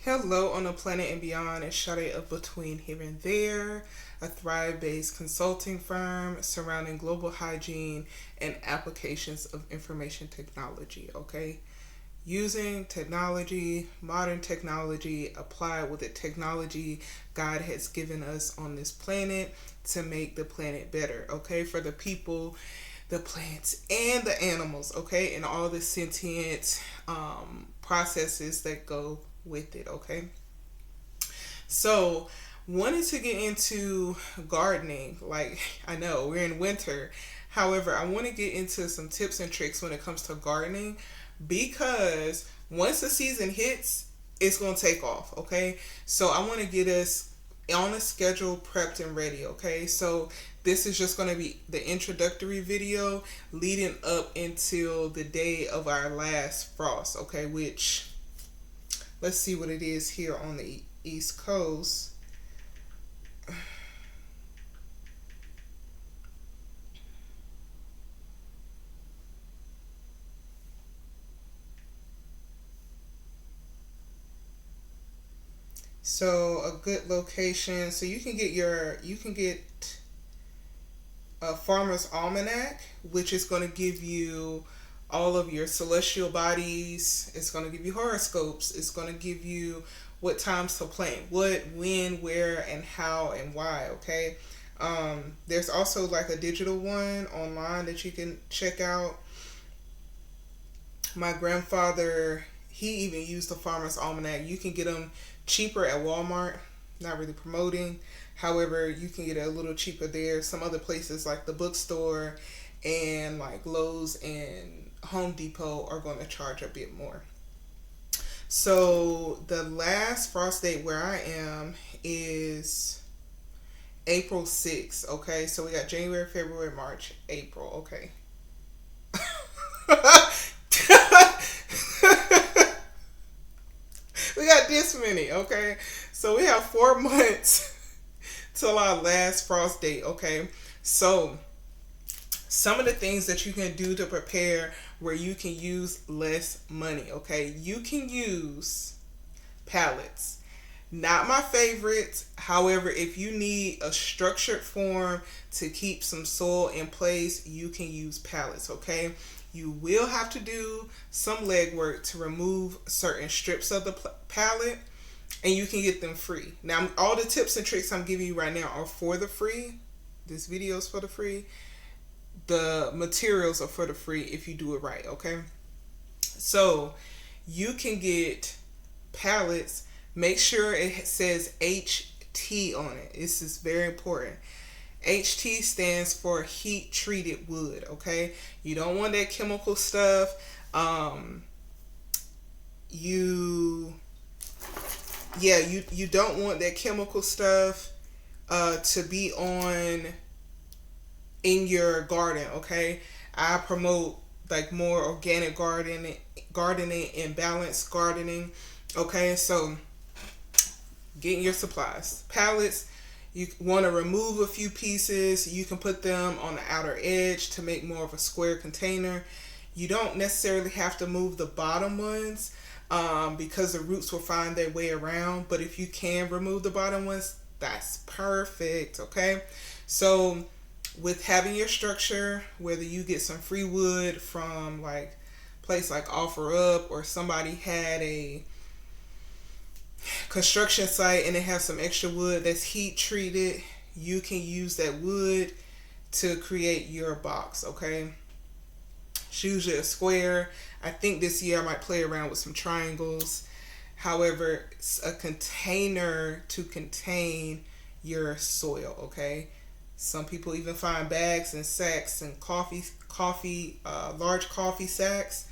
Hello on the planet and beyond, it's Sade of Between Here and There, a Thrive-based consulting firm surrounding global hygiene and applications of information technology, okay? Using technology, modern technology, applied with the technology God has given us on this planet to make the planet better, okay? For the people, the plants, and the animals, okay? And all the sentient processes that go with it, okay? So, wanted to get into gardening. Like, I know we're in winter. However, I want to get into some tips and tricks when it comes to gardening because once the season hits, it's going to take off, okay? So, I want to get us on a schedule, prepped and ready, okay? So, this is just going to be the introductory video leading up until the day of our last frost, okay? Which, let's see what it is here on the East Coast. So a good location. So you can get a farmer's almanac, which is going to give you all of your celestial bodies. It's going to give you horoscopes. It's going to give you what times to plant, what, when, where, and how and why. Okay. There's also like a digital one online that you can check out. My grandfather, he even used the farmer's almanac. You can get them cheaper at Walmart. Not really promoting. However, you can get it a little cheaper there. Some other places like the bookstore and like Lowe's and Home Depot are going to charge a bit more. So the last frost date where I am is April 6th. Okay, so we got January, February, March, April. Okay. We got this many, okay? So we have 4 months till our last frost date, okay? So some of the things that you can do to prepare where you can use less money, okay? You can use pallets. Not my favorite. However, if you need a structured form to keep some soil in place, you can use pallets, okay? You will have to do some legwork to remove certain strips of the pallet, and you can get them free. Now, all the tips and tricks I'm giving you right now are for the free. This video is for the free. The materials are for the free if you do it right, okay? So, you can get pallets. Make sure it says HT on it. This is very important. HT stands for heat treated wood, okay? You don't want that chemical stuff. You you don't want that chemical stuff to be on in your garden, okay? I promote like more organic gardening and balanced gardening, okay? So getting your supplies, pallets. You want to remove a few pieces. You can put them on the outer edge to make more of a square container. You don't necessarily have to move the bottom ones because the roots will find their way around. But if you can remove the bottom ones, that's perfect, okay? So with having your structure, whether you get some free wood from like place like Offer Up, or somebody had a construction site and they have some extra wood that's heat treated, you can use that wood to create your box, okay? It's usually a square. I think this year I might play around with some triangles. However, it's a container to contain your soil, okay? Some people even find bags and sacks and large coffee sacks,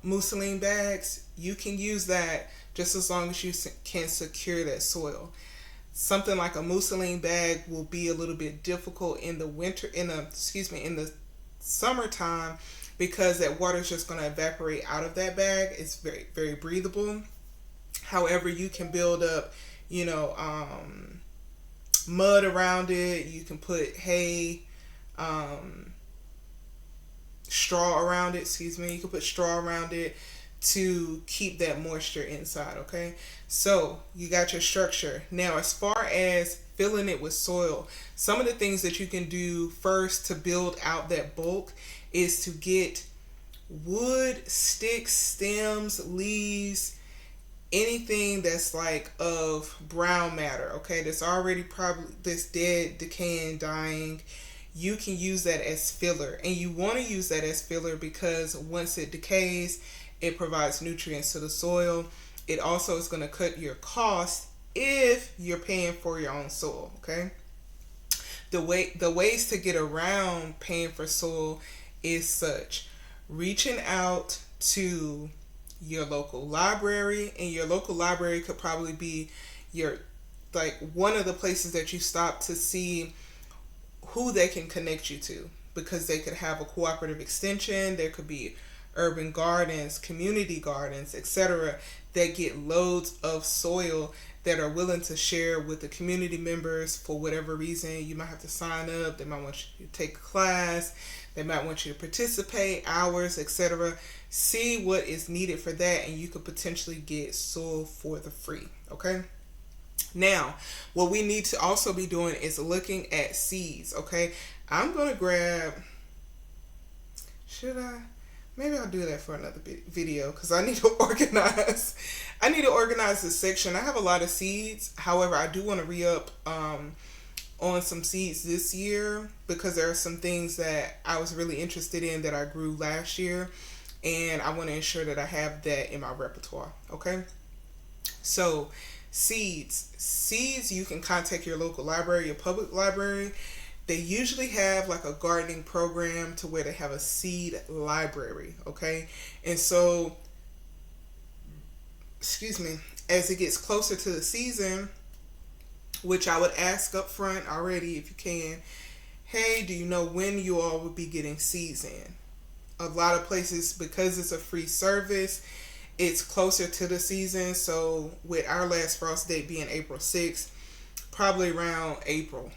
mousseline bags. You can use that just as long as you can secure that soil. Something like a mousseline bag will be a little bit difficult in the winter, in the summertime, because that water is just going to evaporate out of that bag. It's very, very breathable. However, you can build up, mud around it. You can put hay, straw around it. You can put straw around it to keep that moisture inside, okay? So you got your structure. Now, as far as filling it with soil, some of the things that you can do first to build out that bulk is to get wood, sticks, stems, leaves, anything that's like of brown matter, okay, that's already probably this dead, decaying, dying. You can use that as filler, and you want to use that as filler because once it decays, it provides nutrients to the soil. It also is going to cut your cost if you're paying for your own soil, okay? The ways to get around paying for soil is such: reaching out to your local library, and your local library could probably be your, like, one of the places that you stop to see who they can connect you to, because they could have a cooperative extension. There could be urban gardens, community gardens, etc., that get loads of soil that are willing to share with the community members for whatever reason. You might have to sign up, they might want you to take a class, they might want you to participate, hours, etc. See what is needed for that, and you could potentially get soil for the free, okay? Now, what we need to also be doing is looking at seeds, okay? I'm going to grab, should I? Maybe I'll do that for another video because I need to organize. I need to organize this section. I have a lot of seeds. However, I do want to re-up on some seeds this year because there are some things that I was really interested in that I grew last year, and I want to ensure that I have that in my repertoire, okay? So, seeds, you can contact your local library, your public library. They usually have like a gardening program to where they have a seed library, okay? And so, excuse me, as it gets closer to the season, which I would ask up front already if you can, hey, do you know when you all will be getting seeds in? A lot of places, because it's a free service, it's closer to the season. So with our last frost date being April 6th, probably around April.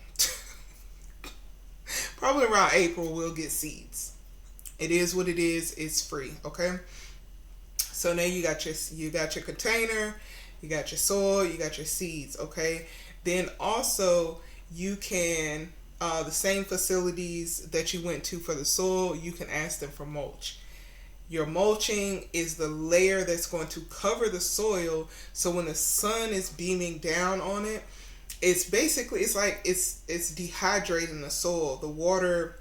Probably around April we'll get seeds. It is what it is. It's free, okay? So now you got your container, you got your soil, you got your seeds, okay? Then also you can the same facilities that you went to for the soil, you can ask them for mulch. Your mulching is the layer that's going to cover the soil, so when the sun is beaming down on it, it's basically, it's like it's dehydrating the soil. The water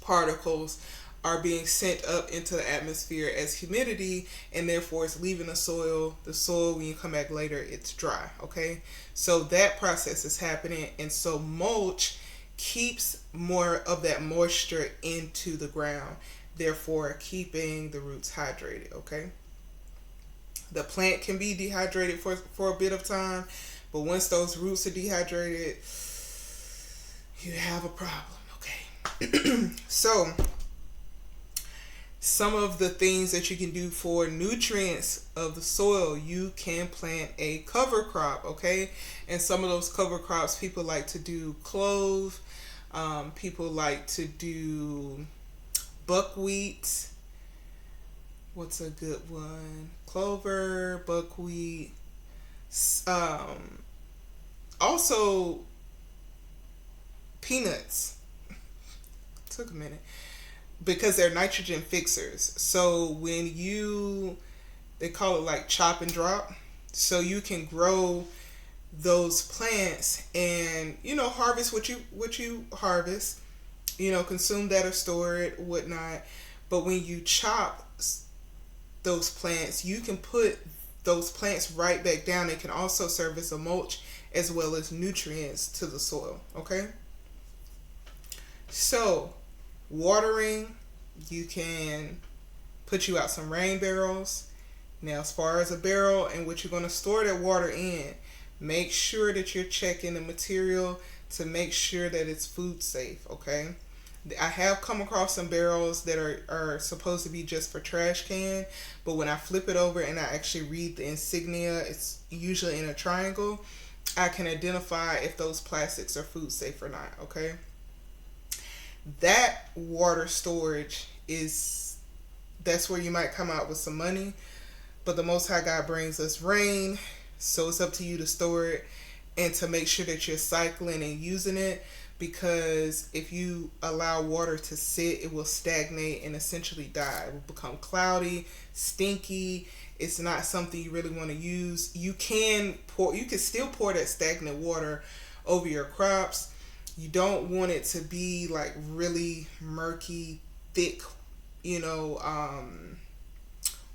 particles are being sent up into the atmosphere as humidity, and therefore it's leaving the soil. The soil, when you come back later, it's dry, okay? So that process is happening, and so mulch keeps more of that moisture into the ground, therefore keeping the roots hydrated, okay? The plant can be dehydrated for a bit of time, but once those roots are dehydrated, you have a problem, okay? So, some of the things that you can do for nutrients of the soil, you can plant a cover crop, okay? And some of those cover crops, people like to do clove, people like to do buckwheat. What's a good one? Clover, buckwheat. Also peanuts. Took a minute. Because they're nitrogen fixers. So when they call it like chop and drop. So you can grow those plants and, harvest what you harvest, consume that or store it, whatnot. But when you chop those plants, you can put those plants right back down. It can also serve as a mulch as well as nutrients to the soil, okay? So, watering, you can put you out some rain barrels. Now, as far as a barrel and what you're going to store that water in, make sure that you're checking the material to make sure that it's food safe, okay? I have come across some barrels that are supposed to be just for trash can, but when I flip it over and I actually read the insignia, it's usually in a triangle, I can identify if those plastics are food safe or not, okay? That water storage is that's where you might come out with some money. But the Most High God brings us rain, so it's up to you to store it and to make sure that you're cycling and using it, because if you allow water to sit, it will stagnate and essentially die. It will become cloudy, stinky. It's not something you really want to use. You can still pour that stagnant water over your crops. You don't want it to be like really murky, thick, you know,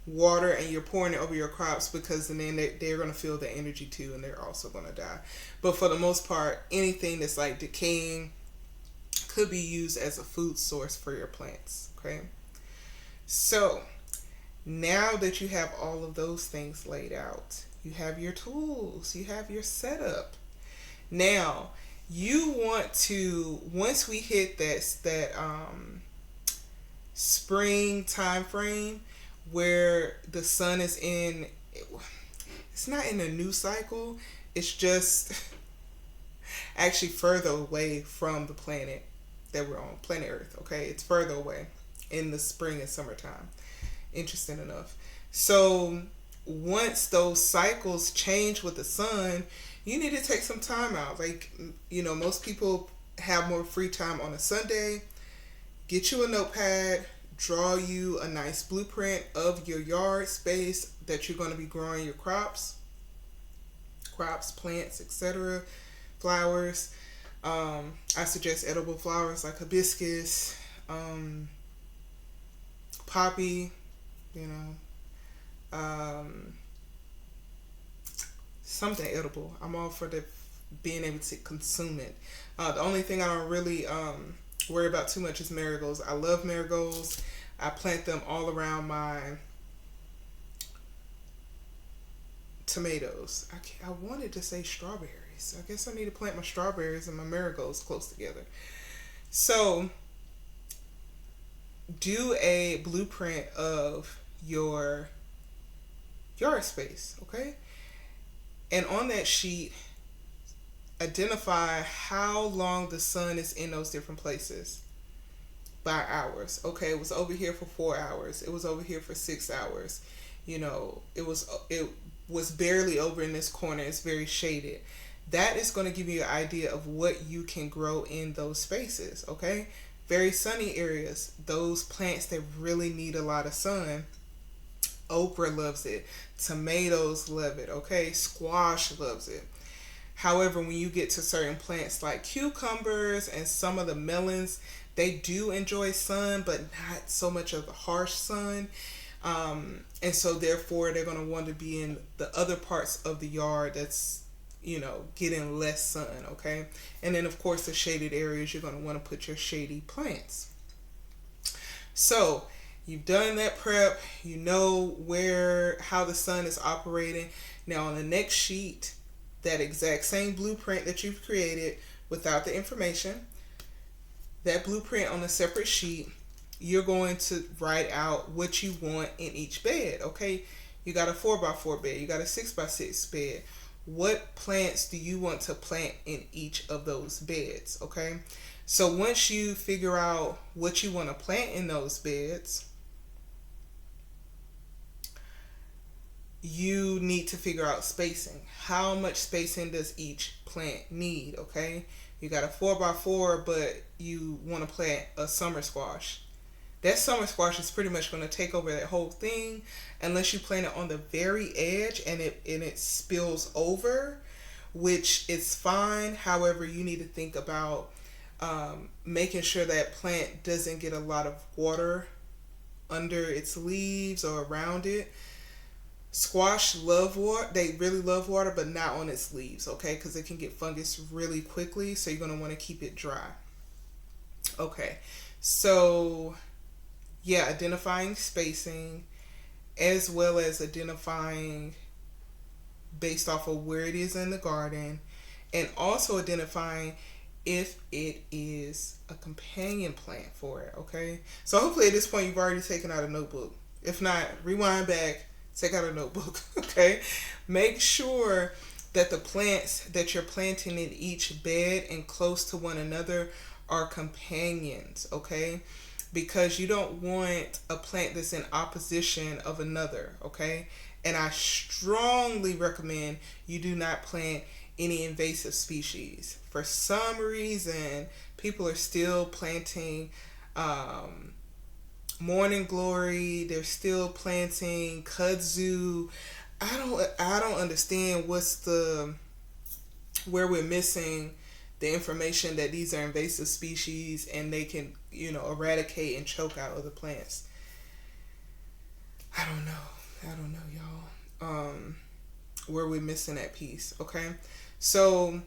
water, and you're pouring it over your crops, because then they're going to feel the energy too, and they're also going to die. But for the most part, anything that's like decaying could be used as a food source for your plants. Okay, so now that you have all of those things laid out, you have your tools, you have your setup. Now you want to, once we hit that spring time frame where the sun is in, it's not in a new cycle, it's just actually further away from the planet that we're on, planet Earth. Okay, it's further away in the spring and summertime, interesting enough. So once those cycles change with the sun, you need to take some time out. Like, you know, most people have more free time on a Sunday. Get you a notepad, draw you a nice blueprint of your yard space that you're going to be growing your crops, plants, etc., flowers. I suggest edible flowers like hibiscus, poppy, you know, something edible. I'm all for being able to consume it. The only thing I don't really worry about too much is marigolds. I love marigolds. I plant them all around my tomatoes. I wanted to say strawberries. I guess I need to plant my strawberries and my marigolds close together. So do a blueprint of your yard space, okay? And on that sheet, identify how long the sun is in those different places by hours. Okay, it was over here for 4 hours. It was over here for 6 hours. You know, it was barely over in this corner. It's very shaded. That is going to give you an idea of what you can grow in those spaces. Okay, very sunny areas, those plants that really need a lot of sun. Okra loves it. Tomatoes love it. Okay, squash loves it. However, when you get to certain plants like cucumbers and some of the melons, they do enjoy sun, but not so much of the harsh sun. And so therefore they're going to want to be in the other parts of the yard that's, you know, getting less sun. Okay. And then of course the shaded areas, you're going to want to put your shady plants. So you've done that prep, you know how the sun is operating. Now on the next sheet, that exact same blueprint that you've created without the information, that blueprint on a separate sheet, you're going to write out what you want in each bed. Okay, you got a 4x4 bed, you got a 6x6 bed. What plants do you want to plant in each of those beds? Okay, so once you figure out what you want to plant in those beds, you need to figure out spacing. How much spacing does each plant need? Okay, you got a 4x4, but you want to plant a summer squash. That summer squash is pretty much going to take over that whole thing, unless you plant it on the very edge and it spills over, which is fine. However, you need to think about making sure that plant doesn't get a lot of water under its leaves or around it. Squash love water. They really love water, but not on its leaves, okay? Because it can get fungus really quickly, so you're going to want to keep it dry. Okay, so yeah, identifying spacing, as well as identifying based off of where it is in the garden, and also identifying if it is a companion plant for it, okay? So hopefully at this point you've already taken out a notebook. If not, rewind back, take out a notebook, okay? Make sure that the plants that you're planting in each bed and close to one another are companions, okay? because you don't want a plant that's in opposition of another, okay? And I strongly recommend you do not plant any invasive species. For some reason, people are still planting morning glory. They're still planting kudzu. I don't understand where we're missing the information that these are invasive species and they can, eradicate and choke out other plants. I don't know, y'all. Where we're missing that piece, okay? So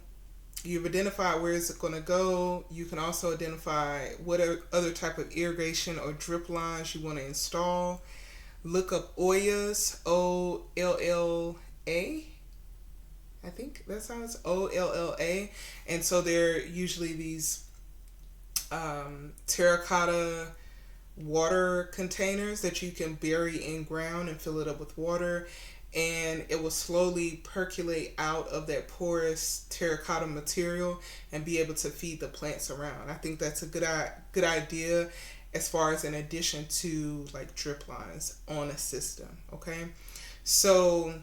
you've identified where it's going to go. You can also identify what other type of irrigation or drip lines you want to install. Look up Ollas, Olla. I think that sounds Olla. And so they're usually these terracotta water containers that you can bury in ground and fill it up with water, and it will slowly percolate out of that porous terracotta material and be able to feed the plants around. I think that's a good idea as far as an addition to like drip lines on a system, okay? So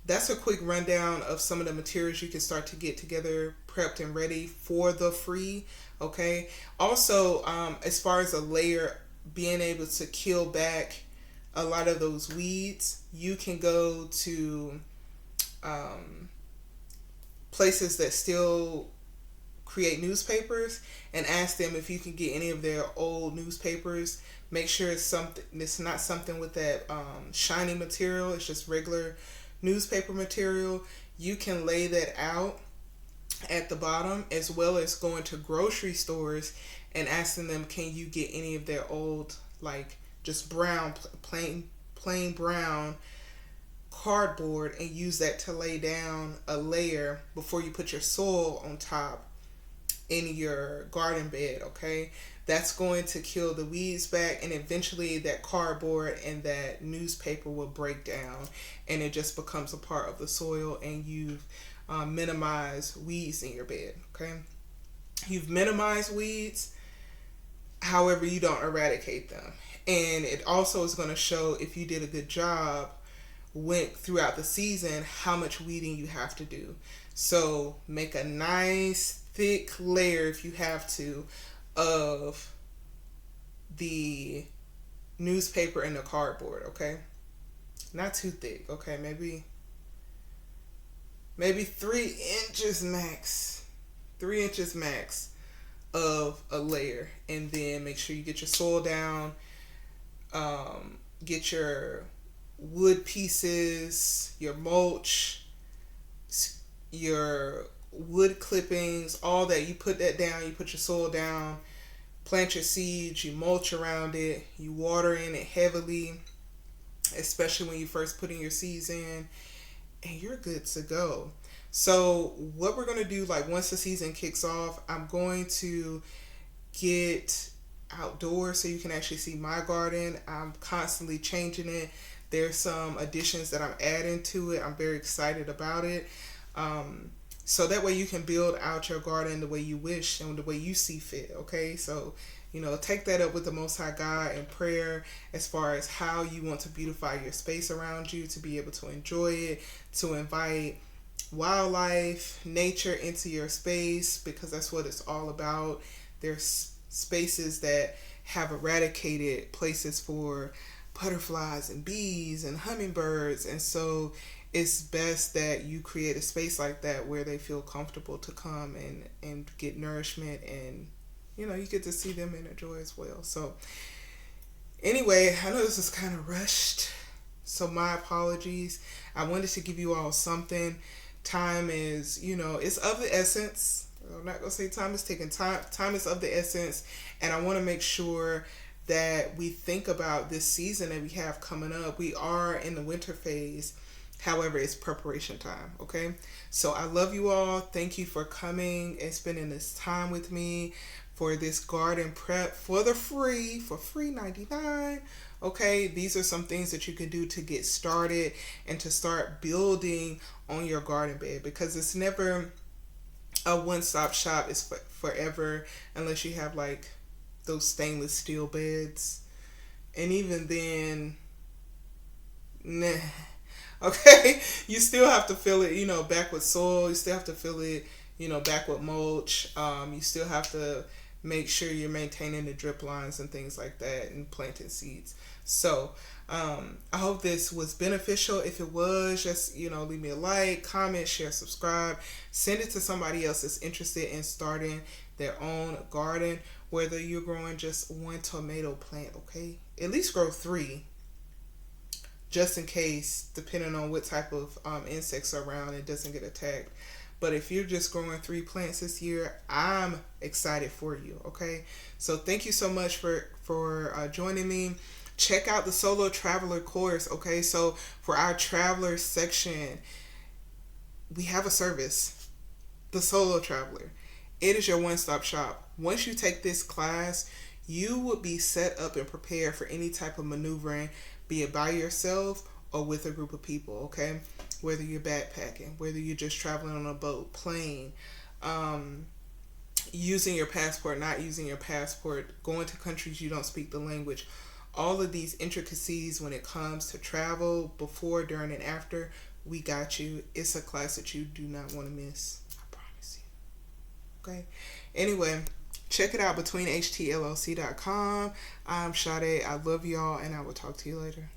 that's a quick rundown of some of the materials you can start to get together, prepped and ready for the free, okay? Also, as far as a layer, being able to kill back a lot of those weeds, you can go to places that still create newspapers and ask them if you can get any of their old newspapers. Make sure it's not something with that shiny material. It's just regular newspaper material. You can lay that out at the bottom, as well as going to grocery stores and asking them, can you get any of their old, like just brown, plain brown cardboard, and use that to lay down a layer before you put your soil on top in your garden bed, okay? That's going to kill the weeds back, and eventually that cardboard and that newspaper will break down and it just becomes a part of the soil, and you've minimized weeds in your bed, okay? You've minimized weeds, however, you don't eradicate them. And it also is going to show if you did a good job throughout the season how much weeding you have to do. So make a nice thick layer, if you have to, of the newspaper and the cardboard, okay? Not too thick, okay? Maybe 3 inches max. 3 inches max of a layer. And then make sure you get your soil down. Get your wood pieces, your mulch, your wood clippings, all that. You put that down, you put your soil down, plant your seeds, you mulch around it, you water in it heavily, especially when you first putting your seeds in, and you're good to go. So what we're going to do, like once the season kicks off, I'm going to get outdoors so you can actually see my garden. I'm constantly changing it. There's some additions that I'm adding to it. I'm very excited about it. So that way you can build out your garden the way you wish and the way you see fit, okay? So, take that up with the Most High God in prayer as far as how you want to beautify your space around you, to be able to enjoy it, to invite wildlife, nature into your space, because that's what it's all about. There's spaces that have eradicated places for butterflies and bees and hummingbirds, and so it's best that you create a space like that where they feel comfortable to come and get nourishment, and you get to see them and enjoy as well. So anyway, I know this is kind of rushed, so my apologies. I wanted to give you all something. Time is, it's of the essence. I'm not going to say time is taking time. Time is of the essence. And I want to make sure that we think about this season that we have coming up. We are in the winter phase. However, it's preparation time, okay? So I love you all. Thank you for coming and spending this time with me for this garden prep for Free.99. Okay, these are some things that you can do to get started and to start building on your garden bed, because it's never a one-stop shop. It's forever, unless you have like those stainless steel beds. And even then, nah. Okay, you still have to fill it, back with soil. You still have to fill it, back with mulch. You still have to make sure you're maintaining the drip lines and things like that and planting seeds. So, I hope this was beneficial. If it was, just, leave me a like, comment, share, subscribe. Send it to somebody else that's interested in starting their own garden, whether you're growing just one tomato plant, okay? At least grow 3, just in case, depending on what type of insects are around, it doesn't get attacked. But if you're just growing 3 plants this year, I'm excited for you, okay? So thank you so much for joining me. Check out the Solo Traveler course, okay? So for our Traveler section, we have a service, the Solo Traveler. It is your one-stop shop. Once you take this class, you will be set up and prepared for any type of maneuvering, be it by yourself or with a group of people, okay? Whether you're backpacking, whether you're just traveling on a boat, plane, using your passport, not using your passport, going to countries you don't speak the language. All of these intricacies when it comes to travel, before, during, and after, we got you. It's a class that you do not want to miss. I promise you. Okay? Anyway, check it out, betweenhtllc.com. I'm Sade. I love y'all, and I will talk to you later.